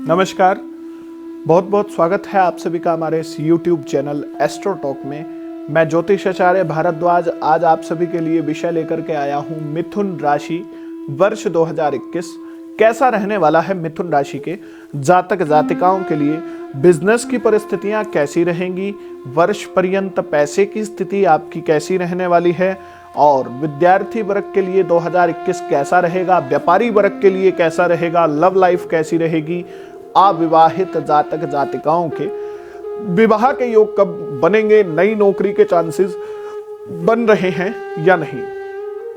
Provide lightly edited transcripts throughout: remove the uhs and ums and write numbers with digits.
नमस्कार, बहुत बहुत स्वागत है आप सभी का हमारे इस YouTube चैनल एस्ट्रो टॉक में। मैं ज्योतिष आचार्य भारद्वाज आज आप सभी के लिए विषय लेकर के आया हूं मिथुन राशि वर्ष 2021 कैसा रहने वाला है। मिथुन राशि के जातक जातिकाओं के लिए बिजनेस की परिस्थितियां कैसी रहेंगी, वर्ष पर्यंत पैसे की स्थिति आपकी कैसी रहने वाली है और विद्यार्थी वर्ग के लिए 2021 कैसा रहेगा, व्यापारी वर्ग के लिए कैसा रहेगा, लव लाइफ कैसी रहेगी, अविवाहित जातक जातिकाओं के विवाह के योग कब बनेंगे, नई नौकरी के चांसेस बन रहे हैं या नहीं।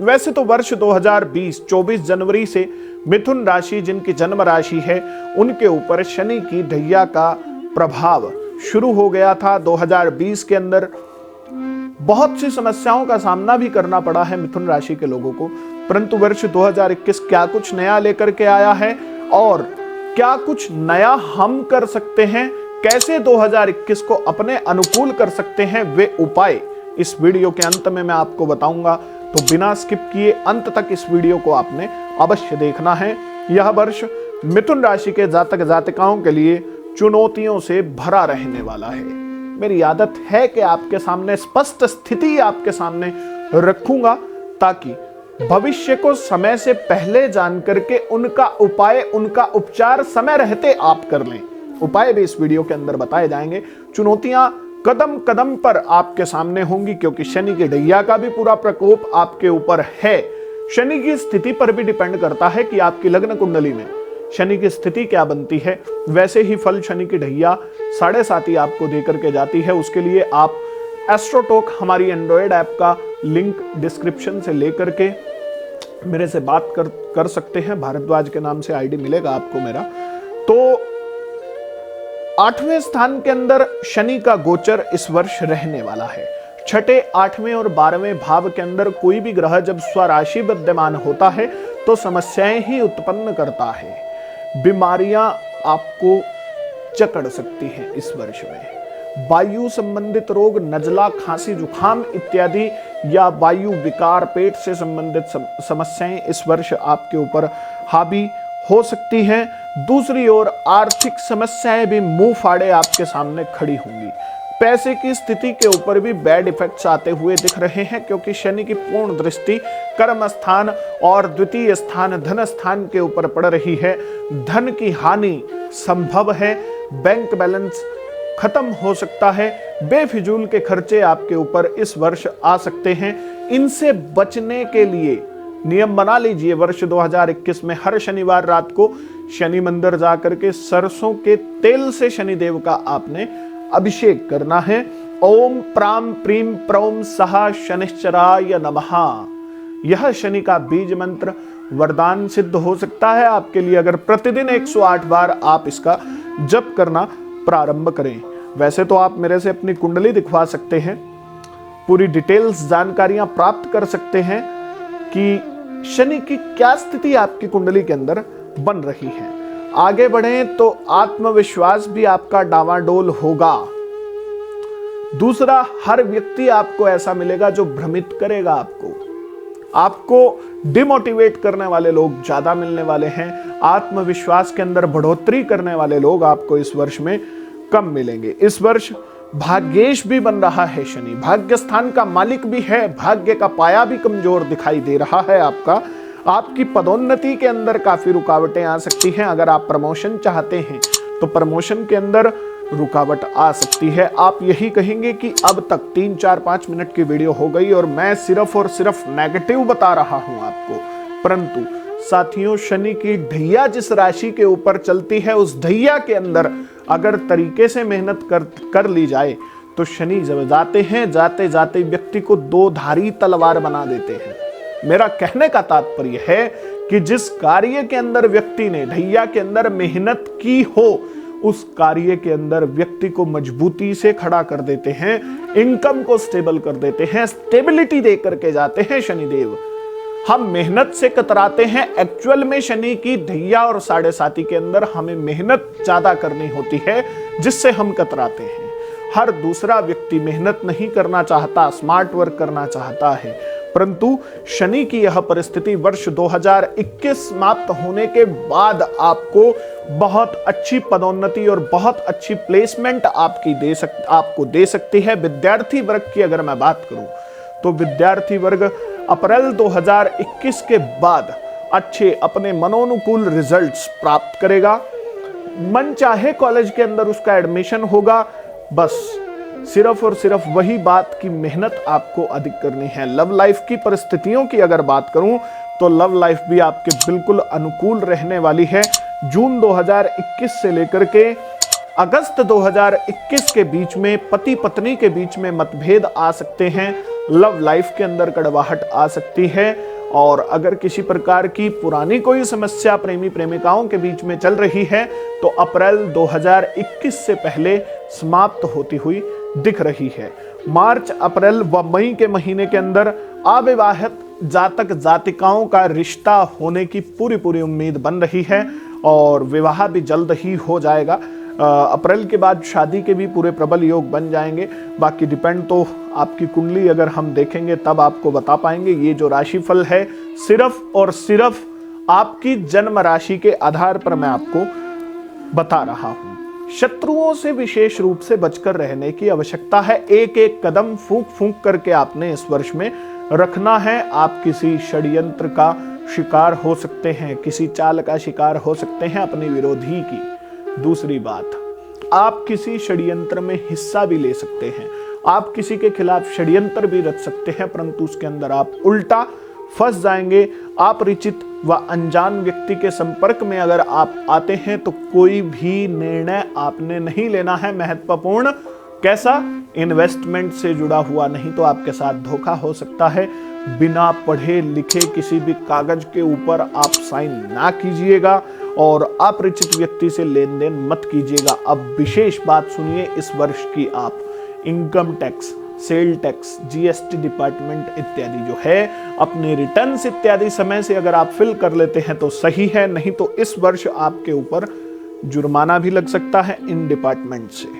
वैसे तो वर्ष 2020 24 जनवरी से मिथुन राशि जिनकी जन्म राशि है उनके ऊपर शनि की ढैया का प्रभाव शुरू हो गया था। 2020 के अंदर बहुत सी समस्याओं का सामना भी करना पड़ा है मिथुन राशि के लोगों को, परंतु वर्ष 2021 क्या कुछ नया लेकर के आया है और क्या कुछ नया हम कर सकते हैं, कैसे 2021 को अपने अनुकूल कर सकते हैं, वे उपाय इस वीडियो के अंत में मैं आपको बताऊंगा। तो बिना स्किप किए अंत तक इस वीडियो को आपने अवश्य देखना है। यह वर्ष मिथुन राशि के जातक जातिकाओं के लिए चुनौतियों से भरा रहने वाला है। मेरी आदत है कि आपके सामने स्पष्ट स्थिति आपके सामने रखूंगा ताकि भविष्य को समय से पहले जान करके उनका उपाय, उनका उपचार समय रहते आप कर लें। उपाय भी इस वीडियो के अंदर बताए जाएंगे। चुनौतियां कदम कदम पर आपके सामने होंगी क्योंकि शनि की ढैया का भी पूरा प्रकोप आपके ऊपर है। शनि की स्थिति पर भी डिपेंड करता है कि आपकी लग्न कुंडली में शनि की स्थिति क्या बनती है, वैसे ही फल शनि की ढैया 7.5 आपको देकर के जाती है। उसके लिए आप एस्ट्रो टॉक हमारी एंड्रॉयड ऐप का लिंक डिस्क्रिप्शन से लेकर के मेरे से बात कर सकते हैं। भारद्वाज के नाम से आईडी मिलेगा आपको मेरा। तो 8वें स्थान के अंदर शनि का गोचर इस वर्ष रहने वाला है। 6ठे, 8वें और 12वें भाव के अंदर कोई भी ग्रह जब स्वराशि विद्यमान होता है तो समस्याएं ही उत्पन्न करता है। बीमारियां आपको जकड़ सकती हैं इस वर्ष में। वायु संबंधित रोग, नजला, खांसी, जुखाम इत्यादि या वायु विकार, पेट से संबंधित समस्याएं इस वर्ष आपके ऊपर हावी हो सकती हैं। दूसरी ओर आर्थिक समस्याएं भी मुंह फाड़े आपके सामने खड़ी होंगी। पैसे की स्थिति के ऊपर भी बैड इफेक्ट्स आते हुए दिख रहे हैं क्योंकि शनि की पूर्ण दृष्टि कर्म स्थान और द्वितीय स्थान धन स्थान के ऊपर पड़ रही है। धन की हानि संभव है, बैंक बैलेंस खत्म हो सकता है, बेफिजूल के खर्चे आपके ऊपर इस वर्ष आ सकते हैं। इनसे बचने के लिए नियम बना लीजिए। वर्ष 2021 में हर शनिवार रात को शनि मंदिर जाकर के सरसों के तेल से शनिदेव का आपने अभिषेक करना है। ओम प्राम प्रीम प्रौम सहा शनिश्चराय नमः, यह शनि का बीज मंत्र वरदान सिद्ध हो सकता है आपके लिए अगर प्रतिदिन 108 बार आप इसका जप करना प्रारंभ करें। वैसे तो आप मेरे से अपनी कुंडली दिखवा सकते हैं, पूरी डिटेल्स जानकारियां प्राप्त कर सकते हैं कि शनि की क्या स्थिति आपकी कुंडली के अंदर बन रही है। आगे बढ़ें तो आत्मविश्वास भी आपका डावाडोल होगा। दूसरा, हर व्यक्ति आपको ऐसा मिलेगा जो भ्रमित करेगा आपको डिमोटिवेट करने वाले लोग ज्यादा मिलने वाले हैं। आत्मविश्वास के अंदर बढ़ोतरी करने वाले लोग आपको इस वर्ष में कम मिलेंगे। इस वर्ष भाग्येश भी बन रहा है शनि, भाग्य स्थान का मालिक भी है, भाग्य का पाया भी कमजोर दिखाई दे रहा है आपका। आपकी पदोन्नति के अंदर काफी रुकावटें आ सकती हैं। अगर आप प्रमोशन चाहते हैं तो प्रमोशन के अंदर रुकावट आ सकती है। आप यही कहेंगे कि अब तक 3, 4, 5 मिनट की वीडियो हो गई और मैं सिर्फ और सिर्फ नेगेटिव बता रहा हूं आपको, परंतु साथियों शनि की ढैया जिस राशि के ऊपर चलती है उस ढैया के अंदर अगर तरीके से मेहनत कर ली जाए तो शनि जब जाते हैं, जाते जाते व्यक्ति को 2 धारी तलवार बना देते हैं। मेरा कहने का तात्पर्य है कि जिस कार्य के अंदर व्यक्ति ने ढैया के अंदर मेहनत की हो उस कार्य के अंदर व्यक्ति को मजबूती से खड़ा कर देते हैं, इनकम को स्टेबल कर देते हैं, स्टेबिलिटी दे करके जाते हैं शनिदेव। हम मेहनत से कतराते हैं, एक्चुअल में शनि की ढैया और 7.5 के अंदर हमें मेहनत ज्यादा करनी होती है जिससे हम कतराते हैं। हर दूसरा व्यक्ति मेहनत नहीं करना चाहता, स्मार्ट वर्क करना चाहता है, परंतु शनि की यह परिस्थिति वर्ष 2021 समाप्त होने के बाद आपको बहुत अच्छी पदोन्नति और बहुत अच्छी प्लेसमेंट आपको दे सकती है। विद्यार्थी वर्ग की अगर मैं बात करूं तो विद्यार्थी वर्ग अप्रैल 2021 के बाद अच्छे अपने मनोनुकूल रिजल्ट्स प्राप्त करेगा। मन चाहे कॉलेज के अंदर उसका एडमिशन होगा, बस सिर्फ और सिर्फ वही बात की मेहनत आपको अधिक करनी है। लव लाइफ की परिस्थितियों की अगर बात करूं तो लव लाइफ भी आपके बिल्कुल अनुकूल रहने वाली है। जून 2021 से लेकर के अगस्त 2021 के बीच में पति पत्नी के बीच में मतभेद आ सकते हैं, लव लाइफ के अंदर कड़वाहट आ सकती है। और अगर किसी प्रकार की पुरानी कोई समस्या प्रेमी प्रेमिकाओं के बीच में चल रही है तो अप्रैल 2021 से पहले समाप्त होती हुई दिख रही है। मार्च, अप्रैल व मई के महीने के अंदर अविवाहित जातक जातिकाओं का रिश्ता होने की पूरी उम्मीद बन रही है और विवाह भी जल्द ही हो जाएगा। अप्रैल के बाद शादी के भी पूरे प्रबल योग बन जाएंगे। बाकी डिपेंड तो आपकी कुंडली अगर हम देखेंगे तब आपको बता पाएंगे। ये जो राशिफल है सिर्फ और सिर्फ आपकी जन्म राशि के आधार पर मैं आपको बता रहा हूं। शत्रुओं से विशेष रूप से बचकर रहने की आवश्यकता है। एक एक कदम फूंक फूंक करके आपने इस वर्ष में रखना है। आप किसी षड्यंत्र का शिकार हो सकते हैं, किसी चाल का शिकार हो सकते हैं अपने विरोधी की। दूसरी बात, आप किसी षड्यंत्र में हिस्सा भी ले सकते हैं, आप किसी के खिलाफ षड्यंत्र भी रच सकते हैं, परंतु उसके अंदर आप उल्टा फंस जाएंगे। अपरिचित व अनजान व्यक्ति के संपर्क में अगर आप आते हैं तो कोई भी निर्णय आपने नहीं लेना है महत्वपूर्ण। कैसा? इन्वेस्टमेंट से जुड़ा हुआ, नहीं तो आपके साथ धोखा हो सकता है। बिना पढ़े लिखे किसी भी कागज के ऊपर आप साइन ना कीजिएगा और अपरिचित व्यक्ति से लेन देन मत कीजिएगा। अब विशेष बात सुनिए इस वर्ष की, आप income tax, sale tax, GST department इत्यादि जो है अपने रिटर्न्स इत्यादि समय से अगर आप फिल कर लेते हैं तो सही है, नहीं तो इस वर्ष आपके ऊपर जुर्माना भी लग सकता है इन डिपार्टमेंट से।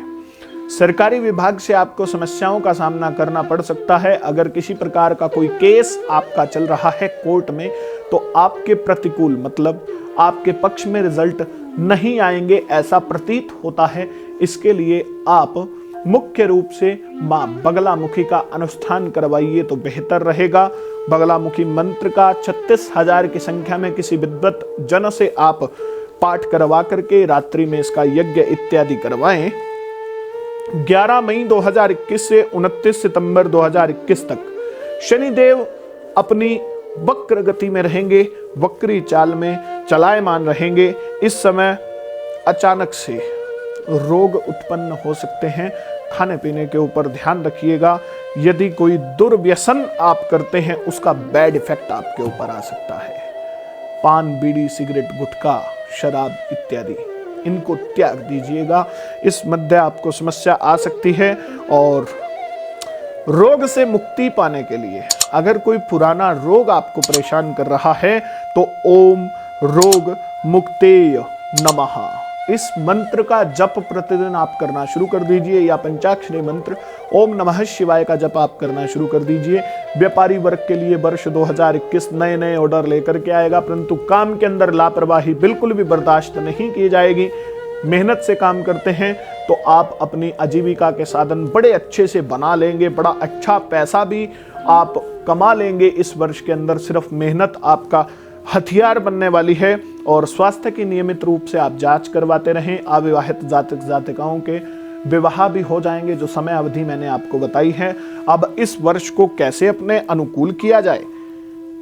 सरकारी विभाग से आपको समस्याओं का सामना करना पड़ सकता है। अगर किसी प्रकार का कोई केस आपका चल रहा है कोर्ट में तो आपके प्रतिकूल, मतलब आपके पक्ष में रिजल्ट नहीं आएंगे ऐसा प्रतीत होता है। इसके लिए आप मुख्य रूप से मां बगलामुखी का अनुष्ठान करवाइए तो बेहतर रहेगा। बगलामुखी मंत्र का 36,000 की संख्या में किसी विद्वत जन से आप पाठ करवा करके रात्रि में इसका यज्ञ इत्यादि करवाएं। 11 मई 2021 से 29 सितंबर 2021 तक शनिदेव अपनी वक्र गति में रहेंगे, वक्री चाल में चलायमान रहेंगे। इस समय अचानक से रोग उत्पन्न हो सकते हैं। खाने पीने के ऊपर ध्यान रखिएगा। यदि कोई दुर्व्यसन आप करते हैं उसका बैड इफेक्ट आपके ऊपर आ सकता है। पान, बीड़ी, सिगरेट, गुटखा, शराब इत्यादि इनको त्याग दीजिएगा। इस मध्य आपको समस्या आ सकती है। और रोग से मुक्ति पाने के लिए अगर कोई पुराना रोग आपको परेशान कर रहा है तो ओम रोग मुक्तेय नमः इस मंत्र का जप प्रतिदिन आप करना शुरू कर दीजिए, या पंचाक्षरी मंत्र ओम नमः शिवाय का जप आप करना शुरू कर दीजिए। व्यापारी वर्ग के लिए वर्ष 2021 नए नए ऑर्डर लेकर के आएगा, परंतु काम के अंदर लापरवाही बिल्कुल भी बर्दाश्त नहीं की जाएगी। मेहनत से काम करते हैं तो आप अपनी आजीविका के साधन बड़े अच्छे से बना लेंगे, बड़ा अच्छा पैसा भी आप कमा लेंगे इस वर्ष के अंदर। सिर्फ मेहनत आपका हथियार बनने वाली है। और स्वास्थ्य की नियमित रूप से आप जांच करवाते रहें। अविवाहित जातक जातिकाओं के विवाह भी हो जाएंगे, जो समय अवधि मैंने आपको बताई है। अब इस वर्ष को कैसे अपने अनुकूल किया जाए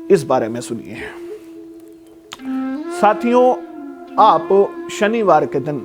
इस बारे में सुनिए। साथियों, आप शनिवार के दिन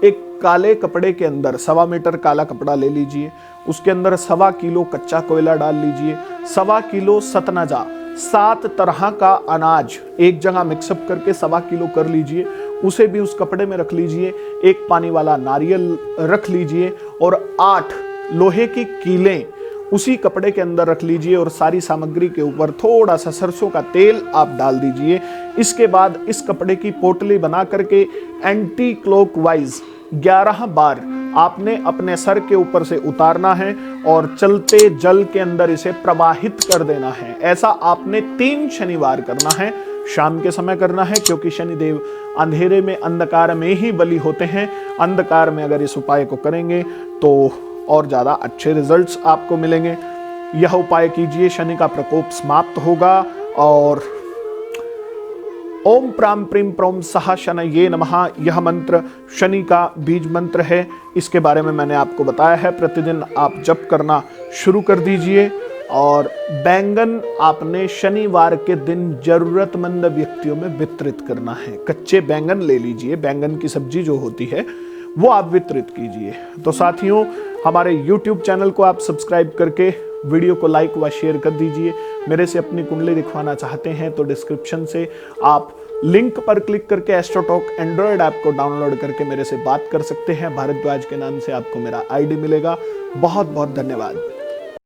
एक काले कपड़े के अंदर 1.25 मीटर काला कपड़ा ले लीजिए, उसके अंदर 1.25 किलो कच्चा कोयला डाल लीजिए, 1.25 किलो सतनजा, 7 तरह का अनाज एक जगह मिक्सअप करके 1.25 किलो कर लीजिए, उसे भी उस कपड़े में रख लीजिए। एक पानी वाला नारियल रख लीजिए और 8 लोहे की कीलें उसी कपड़े के अंदर रख लीजिए और सारी सामग्री के ऊपर थोड़ा सा सरसों का तेल आप डाल दीजिए। इसके बाद इस कपड़े की पोटली बना करके एंटी क्लॉकवाइज 11 बार आपने अपने सर के ऊपर से उतारना है और चलते जल के अंदर इसे प्रवाहित कर देना है। ऐसा आपने 3 शनिवार करना है। शाम के समय करना है, क्योंकि शनिदेव अंधेरे में, अंधकार में ही बली होते हैं। अंधकार में अगर इस उपाय को करेंगे तो और ज्यादा अच्छे रिजल्ट्स आपको मिलेंगे। यह उपाय कीजिए, शनि का प्रकोप समाप्त होगा। और ओम प्राम प्रीम प्रोम सह शनये नमः, यह मंत्र शनि का बीज मंत्र है। इसके बारे में मैंने आपको बताया है। प्रतिदिन आप जप करना शुरू कर दीजिए। और बैंगन आपने शनिवार के दिन जरूरतमंद व्यक्तियों में वितरित करना है। कच्चे बैंगन ले लीजिए, बैंगन की सब्जी जो होती है वो आप वितरित कीजिए। तो साथियों, हमारे YouTube चैनल को आप सब्सक्राइब करके वीडियो को लाइक व शेयर कर दीजिए। मेरे से अपनी कुंडली दिखवाना चाहते हैं तो डिस्क्रिप्शन से आप लिंक पर क्लिक करके एस्ट्रोटॉक एंड्रॉयड ऐप को डाउनलोड करके मेरे से बात कर सकते हैं। भारद्वाज के नाम से आपको मेरा ID मिलेगा। बहुत बहुत धन्यवाद।